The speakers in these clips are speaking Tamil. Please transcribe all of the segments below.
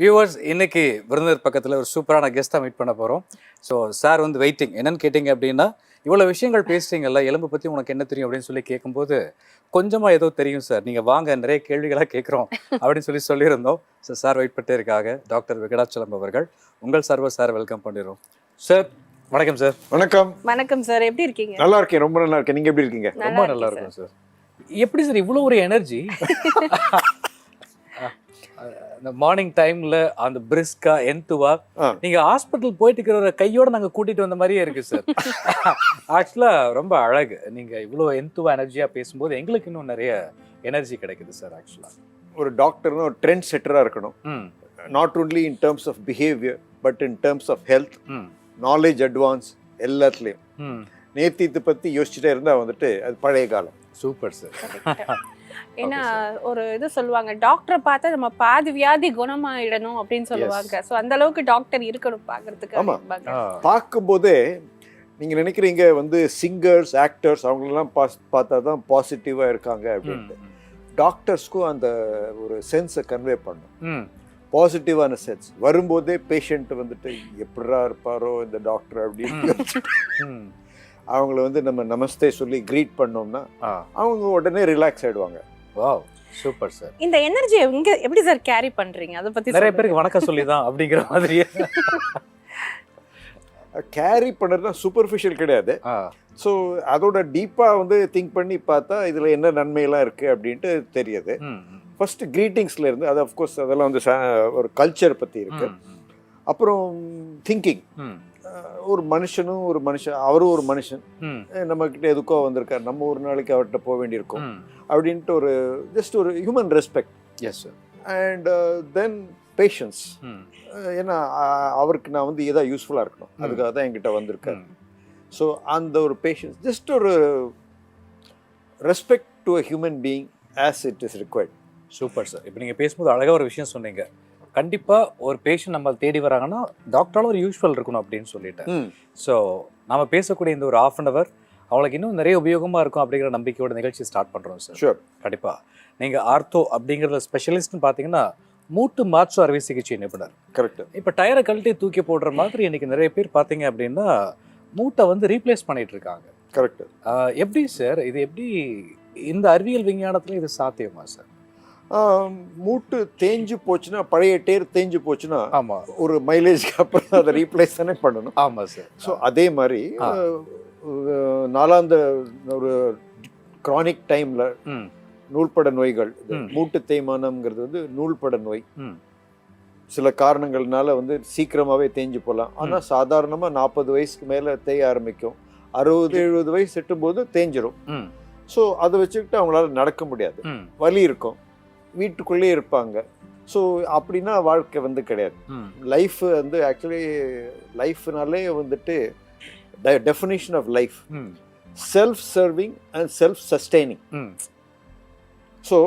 வியூவர்ஸ், இன்னைக்கு விருந்தினர் பக்கத்தில் ஒரு சூப்பரான கெஸ்ட்டாக மீட் பண்ண போகிறோம். ஸோ சார் வந்து வெயிட்டிங். என்னன்னு கேட்டிங்க அப்படின்னா, இவ்வளோ விஷயங்கள் பேசுகிறீங்கல்ல, எலும்பு பற்றி உனக்கு என்ன தெரியும் அப்படின்னு சொல்லி கேட்கும்போது, கொஞ்சமாக ஏதோ தெரியும் சார், நீங்கள் வாங்க நிறைய கேள்விகளாக கேட்குறோம் அப்படின்னு சொல்லியிருந்தோம். ஸோ சார் வெயிட் பண்ணிட்டே இருக்காங்க. டாக்டர் வெங்கடாச்சலம் அவர்கள். உங்கள் சார் வெல்கம் பண்ணிடுறோம். சார் வணக்கம் சார். வணக்கம். வணக்கம் சார், எப்படி இருக்கீங்க? நல்லா இருக்கேன், ரொம்ப நல்லா இருக்கேன். நீங்க எப்படி இருக்கீங்க? ரொம்ப நல்லா இருக்கும் சார். எப்படி சார் இவ்வளோ ஒரு எனர்ஜி? இந்த மார்னிங் டைம்ல அந்த பிரிஸ்கா என்துவா நீங்க ஹாஸ்பிட்டல் போயிட்டு இருக்கிற கையோட நாங்க கூட்டிட்டு வந்த மாதிரியே இருக்கு சார். ஆக்சுவலா ரொம்ப அழகு. நீங்க இவ்வளோ என்துவா எனர்ஜியா பேசும்போது எங்களுக்கு இன்னும் நிறைய எனர்ஜி கிடைக்குது சார். ஆக்சுவலா ஒரு டாக்டர்னு ஒரு ட்ரெண்ட் செட்டரா இருக்கணும். Not only in terms of behaviour but in terms of health, knowledge advance எல்லாத்துலேயும். நேத்து இதை பற்றி யோசிச்சுட்டே இருந்தால் வந்துட்டு அது பழைய காலம். Super sir. ஏன்னா ஒரு இது சொல்லுவாங்க, டாக்டரை பார்த்தா நம்ம பாதி வியாதி குணமாயிடணும் அப்படின்னு சொல்லுவாங்க. ஸோ அந்த அளவுக்கு டாக்டர் இருக்கணும் பார்க்கறதுக்கு. ஆமாம், பார்க்கும்போதே நீங்கள் நினைக்கிறீங்க வந்து சிங்கர்ஸ் ஆக்டர்ஸ் அவங்களெல்லாம் பார்த்தா தான் பாசிட்டிவாக இருக்காங்க அப்படின்ட்டு. டாக்டர்ஸ்க்கும் அந்த ஒரு சென்ஸை கன்வே பண்ணும், பாசிட்டிவான சென்ஸ். வரும்போதே பேஷண்ட் வந்துட்டு எப்படா இருப்பாரோ இந்த டாக்டர் அப்படின்னு அவங்கள வந்து நம்ம நமஸ்தே சொல்லி க்ரீட் பண்ணோம்னா அவங்க உடனே ரிலாக்ஸ் ஆயிடுவாங்க. Wow, super sir. இந்த எனர்ஜி எங்க எப்படி சார் கேரி பண்றீங்க? அதை பத்தி நிறைய பேருக்கு வணக்கம் சொல்லி தான் அப்படிங்கிற மாதிரியே கேரி பண்ணுறதுனா சூப்பர்ஃபிஷியல் கிடையாது. ஸோ அதோட டீப்பாக வந்து திங்க் பண்ணி பார்த்தா இதில் என்ன நன்மையெல்லாம் இருக்குது அப்படின்ட்டு தெரியுது. ஃபர்ஸ்ட் க்ரீட்டிங்ஸில் இருந்து அது அஃப்கோர்ஸ் அதெல்லாம் வந்து ஒரு கல்ச்சர் பற்றி இருக்கு. அப்புறம் திங்கிங், ஒரு மனுஷனும் ஒரு மனுஷன், அவரும் ஒரு மனுஷன், நம்மக்கிட்ட எதுக்கோ வந்திருக்காரு, நம்ம ஒரு நாளைக்கு அவர்கிட்ட போக வேண்டியிருக்கோம் அப்படின்ட்டு ஒரு ஜஸ்ட் ஒரு human respect. Yes sir. And then patience. ஏன்னா அவருக்கு நான் வந்து எதாவது யூஸ்ஃபுல்லாக இருக்கணும், அதுக்காக தான் என்கிட்ட வந்திருக்காரு. ஸோ அந்த ஒரு பேஷன்ஸ், ஜஸ்ட் ஒரு respect to a human being as it is required. Super sir. இப்போ நீங்கள் பேசும்போது அழகாக ஒரு விஷயம் சொன்னீங்க. கண்டிப்பாக ஒரு பேஷண்ட் நம்ம தேடி வராங்கன்னா டாக்டரால் ஒரு யூஸ்ஃபுல் இருக்கணும் அப்படின்னு சொல்லிட்டேன். ஸோ நம்ம பேசக்கூடிய இந்த ஒரு 1/2 hour அவங்களுக்கு இன்னும் நிறைய உபயோகமாக இருக்கும் அப்படிங்கிற நம்பிக்கையோட நிகழ்ச்சி ஸ்டார்ட் பண்ணுறோம் சார். ஷூர். கண்டிப்பாக. நீங்கள் ஆர்த்தோ அப்படிங்கிறத ஸ்பெஷலிஸ்ட்னு பார்த்தீங்கன்னா மூட்டு மாற்று அறுவை சிகிச்சை நிபுணர். கரெக்ட். இப்போ டயரை கழட்டி தூக்கி போடுற மாதிரி இன்னைக்கு நிறைய பேர் பார்த்தீங்க அப்படின்னா மூட்டை வந்து ரீப்ளேஸ் பண்ணிட்டு இருக்காங்க. கரெக்ட். எப்படி சார் இது, எப்படி இந்த அறிவியல் விஞ்ஞானத்தில் இது சாத்தியமா சார்? மூட்டு தேஞ்சு போச்சுன்னா, பழைய டேர் தேஞ்சு போச்சுன்னா, ஆமாம், ஒரு மைலேஜ்க்கு அப்புறம் அதை ரீப்ளேஸ் தானே பண்ணணும். ஆமாம் சார். ஸோ அதே மாதிரி நாளாந்த ஒரு க்ரானிக் டைமில் நூல்பட நோய்கள், மூட்டு தேய்மானம்ங்கிறது வந்து நூல்பட நோய். சில காரணங்கள்னால வந்து சீக்கிரமாகவே தேஞ்சு போகலாம். ஆனால் சாதாரணமாக 40 வயசுக்கு மேலே தேய ஆரம்பிக்கும். 60-70 வயசு எட்டும்போது தேஞ்சிரும். ஸோ அதை வச்சுக்கிட்டு அவங்களால நடக்க முடியாது, வலி இருக்கும், வீட்டுக்குள்ளே இருப்பாங்க. ஸோ அப்படின்னா வாழ்க்கை வந்து கிடையாது. லைஃப் வந்து ஆக்சுவலி லைஃப்னாலே வந்துட்டு definition of life self serving and self sustaining. So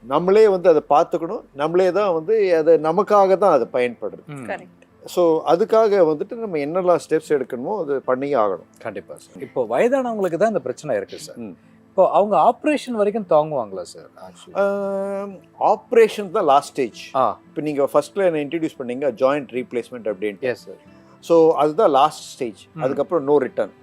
நம்மளே வந்து அதை பார்த்துக்கணும், நம்மளே தான் வந்து அதை நமக்காக தான் அதை பயன்படுது. ஸோ அதுக்காக வந்துட்டு நம்ம என்னெல்லாம் ஸ்டெப்ஸ் எடுக்கணுமோ அது பண்ணியே ஆகணும். கண்டிப்பாக சார். இப்போ வயதானவங்களுக்கு தான் இந்த பிரச்சனை இருக்குது சார். இப்போ அவங்க ஆப்ரேஷன் வரைக்கும் தாங்குவாங்களா சார்? ஆப்ரேஷன் தான் லாஸ்ட் ஸ்டேஜ். இப்போ நீங்கள் ஃபர்ஸ்ட்ல என்ன இன்ட்ரடியூஸ் பண்ணீங்க ஜாயிண்ட் ரீப்ளேஸ்மெண்ட் அப்படின்ட்டு. Yes sir. ஸோ அதுதான் லாஸ்ட் ஸ்டேஜ். அதுக்கப்புறம் நோ ரிட்டர்ன்.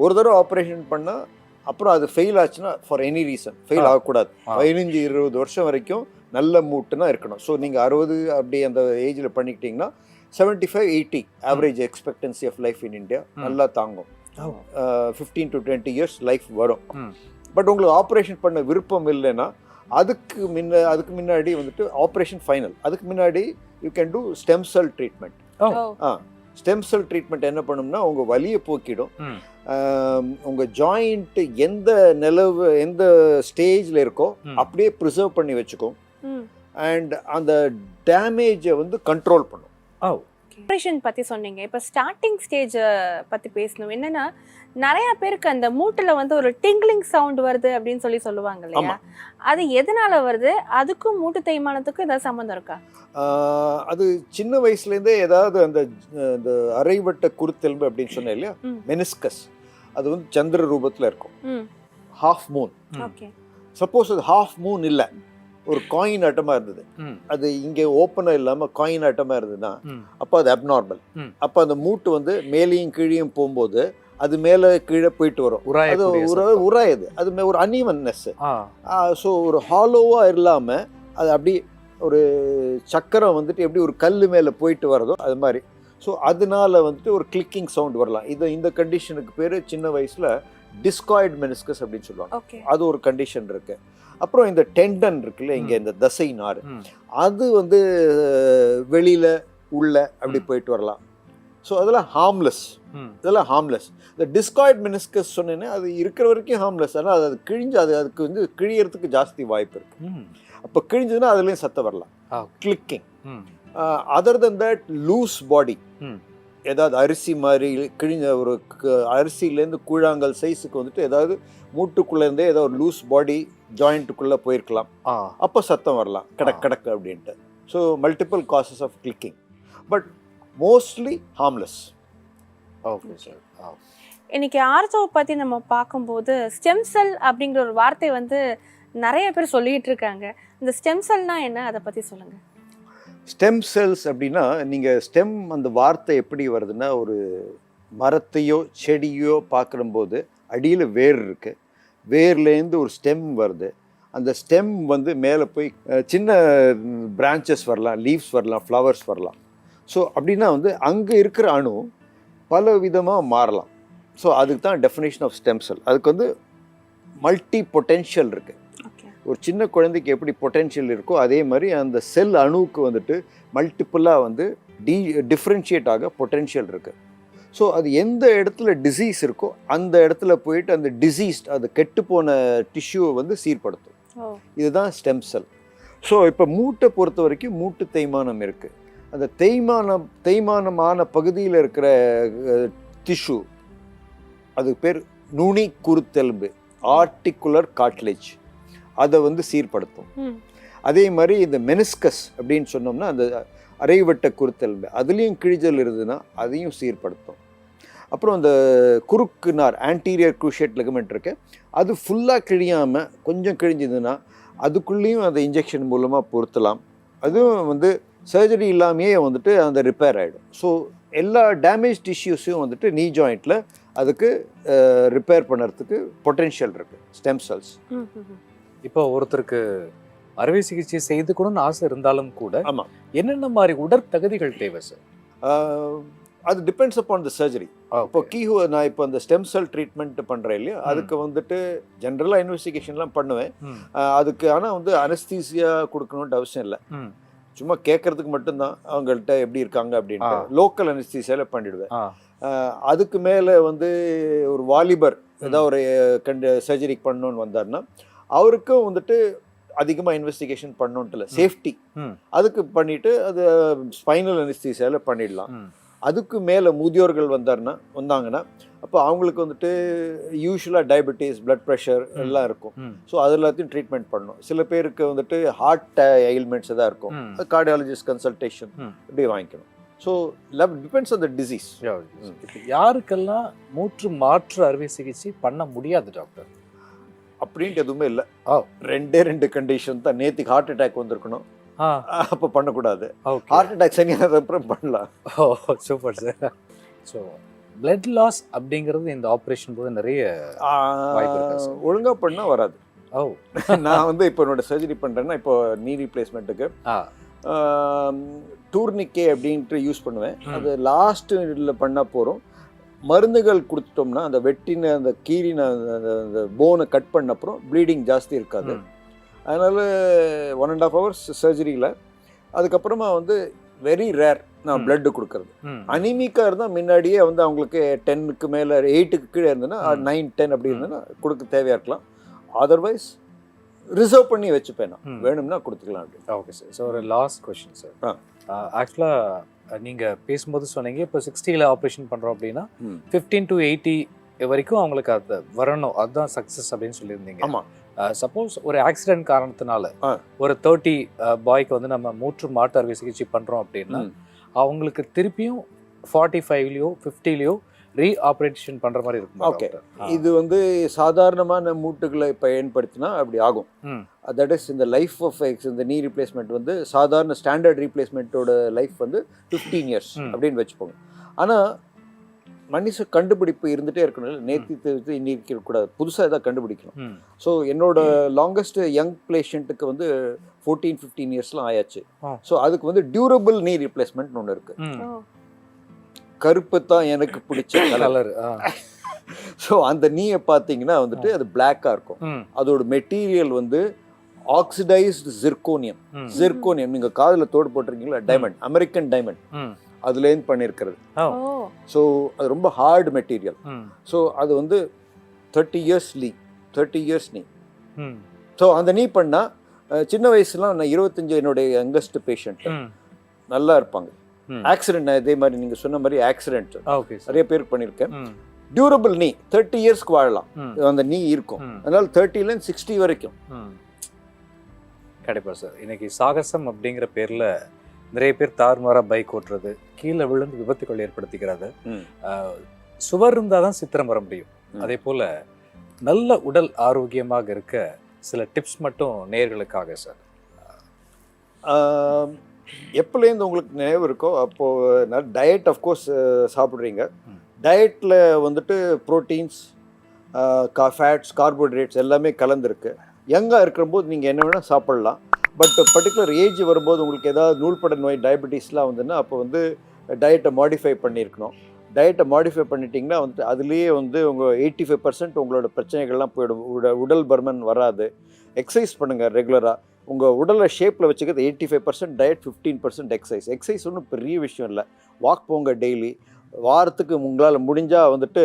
ஒரு தடவை ஆப்ரேஷன் பண்ணால் அப்புறம் அது ஃபெயில் ஆச்சுன்னா ஃபார் எனி ரீசன் ஃபெயில் ஆகக்கூடாது. 15-20 வருஷம் வரைக்கும் நல்ல மூட்டுனா இருக்கணும். ஸோ நீங்கள் 60 அப்படி அந்த ஏஜில் பண்ணிக்கிட்டீங்கன்னா 75-80 average expectancy of life in India நல்லா தாங்கும். 15 to 20 years லைஃப் வரும். பட் உங்களுக்கு ஆப்ரேஷன் பண்ண விருப்பம் இல்லைன்னா அதுக்கு முன்னாடி வந்துட்டு ஆப்ரேஷன் ஃபைனல். அதுக்கு முன்னாடி you can do stem cell treatment. Stem cell treatment என்ன பண்ணும்னா உங்கள் வலியை போக்கிடும். உங்கள் ஜாயிண்ட் எந்த ஸ்டேஜில் இருக்கோ அப்படியே ப்ரிசர்வ் பண்ணி வச்சுக்கும். அண்ட் அந்த டேமேஜை வந்து கண்ட்ரோல் பண்ணும். ஆப்ரேஷன் பற்றி சொன்னீங்க. இப்போ ஸ்டார்டிங் ஸ்டேஜ் பற்றி பேசணும். என்னன்னா நிறைய பேருக்கு அந்த மூட்டில் வந்து ஒரு டிங்லிங் சவுண்ட் வருது அப்படின்னு சொல்லுவாங்க இல்லையா? அது எதனால வருது? அதுக்கும் மூட்டு தேய்மானத்துக்கும் ஏதாவது சம்மந்தம் இருக்கா? அது சின்ன வயசுலேருந்தே ஏதாவது அந்த அரைவட்ட குருத்தெலும்பு அப்படின்னு சொன்னேன் இல்லையா, மெனிஸ்கஸ், அது வந்து சந்திர ரூபத்தில் இருக்கும். Half Moon. சப்போஸ் அது ஹாஃப் மூன் இல்லை, ஒரு காயின் ஆட்டமாக இருந்தது, அது இங்கே ஓப்பனாக இல்லாமல் காயின் ஆட்டமாக இருந்ததுன்னா அப்போ அது அப்நார்மல். அப்போ அந்த மூட்டு வந்து மேலேயும் கீழேயும் போகும்போது அது மேலே கீழே போயிட்டு வரும், அது உராயுது, அது ஒரு அன்ஈவன்னஸ். ஸோ ஒரு ஹாலோவாக இல்லாமல் அது அப்படி ஒரு சக்கரம் வந்துட்டு எப்படி ஒரு கல் மேலே போயிட்டு வரதோ அது மாதிரி. ஸோ அதனால வந்துட்டு ஒரு கிளிக்கிங் சவுண்ட் வரலாம். இந்த கண்டிஷனுக்கு பேர் சின்ன வயசில் டிஸ்காய்டு மெனிஸ்கஸ் அப்படின்னு சொல்லுவாங்க. அது ஒரு கண்டிஷன் இருக்கு. அப்புறம் இந்த டெண்டன் இருக்குல்ல, இங்கே இந்த தசை நார், அது வந்து வெளியில உள்ள அப்படி போயிட்டு வரலாம். ஸோ அதெல்லாம் ஹார்ம்லெஸ், இதெல்லாம் ஹார்ம்லெஸ். இந்த டிஸ்காய்டு மெனிஸ்கஸ் சொன்னேன்னா அது இருக்கிற வரைக்கும் ஹார்ம்லெஸ், ஆனால் அது கிழிஞ்சு அதுக்கு வந்து கிழியறதுக்கு ஜாஸ்தி வாய்ப்பு இருக்கு. அப்போ கிழிஞ்சதுன்னா அதுலேயும் சத்தம் வரலாம், clicking. Other then that loose body, ஏதாவது அரிசி மாதிரி கிழிஞ்ச ஒரு அரிசியிலேருந்து கூழாங்கல் சைஸுக்கு வந்துட்டு ஏதாவது மூட்டுக்குள்ளேருந்தே ஏதோ ஒரு லூஸ் பாடி ஜாயிண்ட்டுக்குள்ளே போயிருக்கலாம், அப்போ சத்தம் வரலாம் கடக் கடக்கு அப்படின்ட்டு. So multiple causes of clicking, but mostly harmless. Okay sir. இன்னைக்கு ஆர்த்தோ பற்றி நம்ம பார்க்கும்போது ஸ்டெம் செல் அப்படிங்கிற ஒரு வார்த்தை வந்து நிறைய பேர் சொல்லிட்டு இருக்காங்க. இந்த ஸ்டெம் செல்னா என்ன, அதை பற்றி சொல்லுங்கள். ஸ்டெம் செல்ஸ் அப்படின்னா, நீங்கள் ஸ்டெம் அந்த வார்த்தை எப்படி வருதுன்னா, ஒரு மரத்தையோ செடியோ பார்க்கும்போது அடியில் வேர் இருக்குது, வேர்லேருந்து ஒரு ஸ்டெம் வருது. அந்த ஸ்டெம் வந்து மேலே போய் சின்ன பிரான்ச்சஸ் வரலாம், லீவ்ஸ் வரலாம், ஃப்ளவர்ஸ் வரலாம். ஸோ அப்படின்னா வந்து அங்கே இருக்கிற அணு பல விதமாக மாறலாம். ஸோ அதுக்கு தான் டெஃபினேஷன் ஆஃப் ஸ்டெம் செல். அதுக்கு வந்து மல்டி பொட்டென்ஷியல் இருக்குது. ஒரு சின்ன குழந்தைக்கு எப்படி பொட்டென்ஷியல் இருக்கோ அதே மாதிரி அந்த செல் அணுவுக்கு வந்துட்டு மல்டிப்புளாக வந்து டிஃப்ரென்ஷியேட் ஆக பொட்டென்ஷியல் இருக்குது. ஸோ அது எந்த இடத்துல டிசீஸ் இருக்கோ அந்த இடத்துல போயிட்டு அந்த டிசீஸ்ட், அது கெட்டுப்போன டிஷ்யூவை வந்து சீர்படுத்தும். இதுதான் ஸ்டெம் செல். ஸோ இப்போ மூட்டை பொறுத்த வரைக்கும் மூட்டு தேய்மானம் இருக்குது. அந்த தேய்மானமான பகுதியில் இருக்கிற டிஷ்யூ, அதுக்கு பேர் நுனி குருத்தெலும்பு, ஆர்டிகுலர் கார்ட்லேஜ், அதை வந்து சீர்படுத்தும். அதே மாதிரி இந்த மெனிஸ்கஸ் அப்படின்னு சொன்னோம்னா அந்த அரைவட்ட குருத்தெலும்பு, அதுலேயும் கிழிஞ்சல் இருந்ததுன்னா அதையும் சீர்படுத்தும். அப்புறம் அந்த குறுக்கு நார், ஆன்டீரியர் குரூஷியேட் லிகமெண்ட் இருக்கு, அது ஃபுல்லாக கிழியாமல் கொஞ்சம் கிழிஞ்சதுன்னா அதுக்குள்ளேயும் அந்த இன்ஜெக்ஷன் மூலமாக பொருத்தலாம். அதுவும் வந்து சர்ஜரி இல்லாமையே வந்துட்டு அந்த ரிப்பேர் ஆகிடும். ஸோ எல்லா டேமேஜ் டிஷ்யூஸையும் வந்துட்டு நீ ஜாயிண்டில் அதுக்கு ரிப்பேர் பண்ணுறதுக்கு பொட்டென்ஷியல் இருக்குது ஸ்டெம் செல்ஸ். இப்போ ஒருத்தருக்கு அறுவை சிகிச்சை செய்துக்கணும்னு ஆசை இருந்தாலும் கூட ஆமாம், என்னென்ன மாதிரி உடற்தகுதிகள் தேவை சார்? அது டிபெண்ட்ஸ் அப்பான் த சர்ஜரி. இப்போ நான் இப்போ அந்த ஸ்டெம் செல் ட்ரீட்மெண்ட் பண்ணுறேன் இல்லையா, அதுக்கு வந்துட்டு ஜென்ரலாக இன்வெஸ்டிகேஷன்லாம் பண்ணுவேன். அதுக்கு ஆனால் வந்து அனஸ்தீசியா கொடுக்கணுன்ட்டு அவசியம் இல்லை, சும்மா கேட்கறதுக்கு மட்டும்தான் அவங்கள்ட்ட எப்படி இருக்காங்க அப்படின்ட்டு லோக்கல் அனஸ்தீசியால பண்ணிடுவேன். அதுக்கு மேலே வந்து ஒரு வாலிபர் ஏதாவது ஒரு சர்ஜரிக்கு பண்ணணுன்னு வந்தார்னா அவருக்கும் வந்துட்டு அதிகமாக இன்வெஸ்டிகேஷன் பண்ணணுன்ட்டு இல்லை, சேஃப்டி அதுக்கு பண்ணிட்டு அது ஸ்பைனல் அனஸ்தீசியால பண்ணிடலாம். அதுக்கு மேலே முதியோர்கள் வந்தாங்கன்னா அப்போ அவங்களுக்கு வந்துட்டு யூஸ்வலாக டயபெட்டிஸ், பிளட் ப்ரெஷர் எல்லாம் இருக்கும். ஸோ அது எல்லாத்தையும் ட்ரீட்மெண்ட் பண்ணணும். சில பேருக்கு வந்துட்டு ஹார்ட் எயில்மெண்ட்ஸ் தான் இருக்கும், கார்டியாலஜிஸ்ட் கன்சல்டேஷன் இப்படி வாங்கிக்கணும். So depends on the disease. யாருக்கெல்லாம் மூட்டு மாற்று அறுவை சிகிச்சை பண்ண முடியாது டாக்டர் அப்படின்ட்டு எதுவுமே இல்லை. ரெண்டு கண்டிஷன் தான். நேற்றுக்கு ஹார்ட் அட்டாக் வந்திருக்கணும், அப்போ பண்ணக்கூடாது. ஹார்ட் அட்டாக் சரியான அப்புறம் பண்ணலாம். Super sir. So blood loss அப்படிங்கிறது இந்த ஆப்ரேஷன் போது நிறைய ஒழுங்காக பண்ணால் வராது. நான் வந்து இப்போ என்னோட சர்ஜரி பண்ணுறேன்னா இப்போ நீ ரீப்ளேஸ்மெண்ட்டுக்கு டூர்னிக்கே அப்படின்ட்டு யூஸ் பண்ணுவேன். அது லாஸ்ட் இதில் பண்ணால் போகிறோம். மருந்துகள் கொடுத்துட்டோம்னா அந்த வெட்டின அந்த கீரின அந்த போனை கட் பண்ண அப்புறம் ப்ளீடிங் ஜாஸ்தி இருக்காது. அதனால் 1.5 hours சர்ஜரியில். அதுக்கப்புறமா வந்து வெரி ரேர் நான் பிளட்டு கொடுக்கறது. அனிமிக்காக இருந்தால் முன்னாடியே வந்து அவங்களுக்கு 10க்கு மேலே 8க்கு கீழே இருந்ததுன்னா 9, 10 அப்படி இருந்ததுன்னா கொடுக்க தேவையாக இருக்கலாம். அதர்வைஸ் ரிசர்வ் பண்ணி வச்சுப்பேன், நான் வேணும்னா கொடுத்துக்கலாம் அப்படி. Okay sir. ஸோ ஒரு லாஸ்ட் கொஷின் சார். ஆக்சுவலாக நீங்கள் பேசும்போது சொன்னீங்க இப்போ 60ல் ஆப்ரேஷன் பண்ணுறோம் அப்படின்னா 15 to 80 வரைக்கும் அவங்களுக்கு அது வரணும், அதுதான் சக்ஸஸ் அப்படின்னு சொல்லியிருந்தீங்க. ஆமாம். சப்போஸ் ஒரு ஆக்சிடென்ட் காரணத்தினால ஒரு 30 பாய்க்கு வந்து நம்ம மூற்று மாற்று அறுவை சிகிச்சை பண்ணுறோம் அப்படின்னா அவங்களுக்கு திருப்பியும் 45லயோ 50லயோ ரீஆப்ரேஷன் பண்ற மாதிரி இருக்கும். ஓகே, இது வந்து சாதாரணமான மூட்டுகளை பயன்படுத்தினா அப்படி ஆகும். தட் இஸ் இந்த லைஃப் ஆஃப் இந்த நீ ரீப்ளேஸ்மெண்ட் வந்து சாதாரண ஸ்டாண்டர்ட் ரீப்ளேஸ்மெண்ட்டோட லைஃப் வந்து 15 இயர்ஸ் அப்படின்னு வச்சுப்போங்க. ஆனால் மனுஷ கண்டுபிடிப்பு இருந்துகிட்டே இருக்கணும். நேற்று இன்னைக்கு இருக்கக்கூடாது, புதுசாக எதாவது கண்டுபிடிக்கணும். ஸோ என்னோட லாங்கஸ்ட் யங் பேஷண்ட்டுக்கு வந்து 14-15 இயர்ஸ்லாம் ஆயாச்சு. ஸோ அதுக்கு வந்து டியூரபிள் நீ ரீப்ளேஸ்மெண்ட் ஒன்று இருக்கு. கருப்பு தான் எனக்கு பிடிச்ச கலர். ஸோ அந்த நீயை பார்த்தீங்கன்னா வந்துட்டு அது பிளாக்காக இருக்கும். அதோட மெட்டீரியல் வந்து ஆக்சிடைஸ்டு ஜிர்கோனியம். ஜிர்கோனியம் நீங்கள் காதில் தோடு போட்டிருக்கீங்களா, டைமண்ட், அமெரிக்கன் டைமண்ட், அதுலேருந்து பண்ணியிருக்கிறது. ஸோ அது ரொம்ப ஹார்டு மெட்டீரியல். ஸோ அது வந்து 30 இயர்ஸ் நீ. ஸோ அந்த நீ பண்ணால் சின்ன வயசுலாம் நான் 25 என்னுடைய யங்கஸ்ட் பேஷண்ட் நல்லா இருப்பாங்க. ஆக்சிடென்ட் இதே மாதிரி நீங்கள் சொன்ன மாதிரி ஆக்சிடென்ட் நிறைய பேருக்கு பண்ணியிருக்கேன். டியூரபிள் நீ 30 இயர்ஸ்க்கு வாழலாம், அந்த நீ இருக்கும். அதனால 30லேருந்து 60 வரைக்கும் கண்டிப்பாக சார். இன்னைக்கு சாகசம் அப்படிங்கிற பேரில் நிறைய பேர் தாறுமாறாக பைக் ஓட்டுறது, கீழே விழுந்து விபத்துக்கள் ஏற்படுத்திக்கிறது. சுவர் இருந்தால் தான் சித்திரம் வர முடியும். அதே போல் நல்ல உடல் ஆரோக்கியமாக இருக்க சில டிப்ஸ் மட்டும் நேயர்களுக்காக சார். எப்போலேருந்து உங்களுக்கு நினைவு இருக்கோ அப்போது டயட் அஃப்கோர்ஸ் சாப்பிட்றீங்க. டயட்டில் வந்துட்டு ப்ரோட்டீன்ஸ், ஃபேட்ஸ், கார்போஹைட்ரேட்ஸ் எல்லாமே கலந்துருக்கு. யங்காக இருக்கிறபோது நீங்கள் என்ன வேணால் சாப்பிட்லாம். பட் பர்டிகுலர் ஏஜ் வரும்போது உங்களுக்கு ஏதாவது நூல்பட நோய், டயபெட்டிஸ்லாம் வந்துன்னா அப்போ வந்து டயட்டை மாடிஃபை பண்ணியிருக்கணும். டயட்டை மாடிஃபை பண்ணிட்டீங்கன்னா வந்துட்டு அதுலேயே வந்து உங்கள் 85% உங்களோட பிரச்சனைகள்லாம் போயிடும். உடல் பருமன் வராது. எக்ஸசைஸ் பண்ணுங்கள் ரெகுலராக. உங்கள் உடலை ஷேப்பில் வச்சுக்கிறது 85% டயட், 15% எக்ஸசைஸ். எக்ஸசைஸ் ஒன்றும் பெரிய விஷயம் இல்லை. வாக் போங்க டெய்லி. வாரத்துக்கு உங்களால் முடிஞ்சால் வந்துட்டு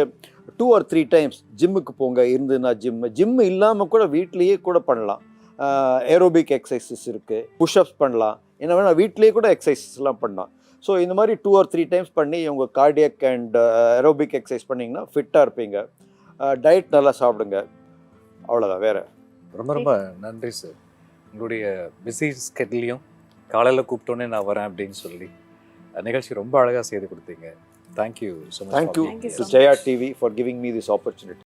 2 or 3 times ஜிம்முக்கு போங்க. இருந்துன்னா ஜிம் இல்லாமல் கூட வீட்லேயே கூட பண்ணலாம். ஏரோபிக் எக்ஸசைசஸ் இருக்குது, புஷ்அப்ஸ் பண்ணலாம், என்ன வேணால் வீட்லேயே கூட எக்ஸசைசஸ்லாம் பண்ணலாம். ஸோ இந்த மாதிரி 2 or 3 times பண்ணி உங்கள் கார்டியக் அண்ட் ஏரோபிக் எக்ஸசைஸ் பண்ணிங்கன்னா ஃபிட்டாக இருப்பீங்க. டயட் நல்லா சாப்பிடுங்க. அவ்வளோதான், வேறு. ரொம்ப நன்றி சார். உங்களுடைய பிஸி ஸ்கெட்யூலையும் காலையில் கூப்பிட்டோன்னே நான் வரேன் அப்படின்னு சொல்லி நிகழ்ச்சி ரொம்ப அழகாக செய்து கொடுத்தீங்க. Thank you so much. Thank you to Jaya TV for giving me this opportunity.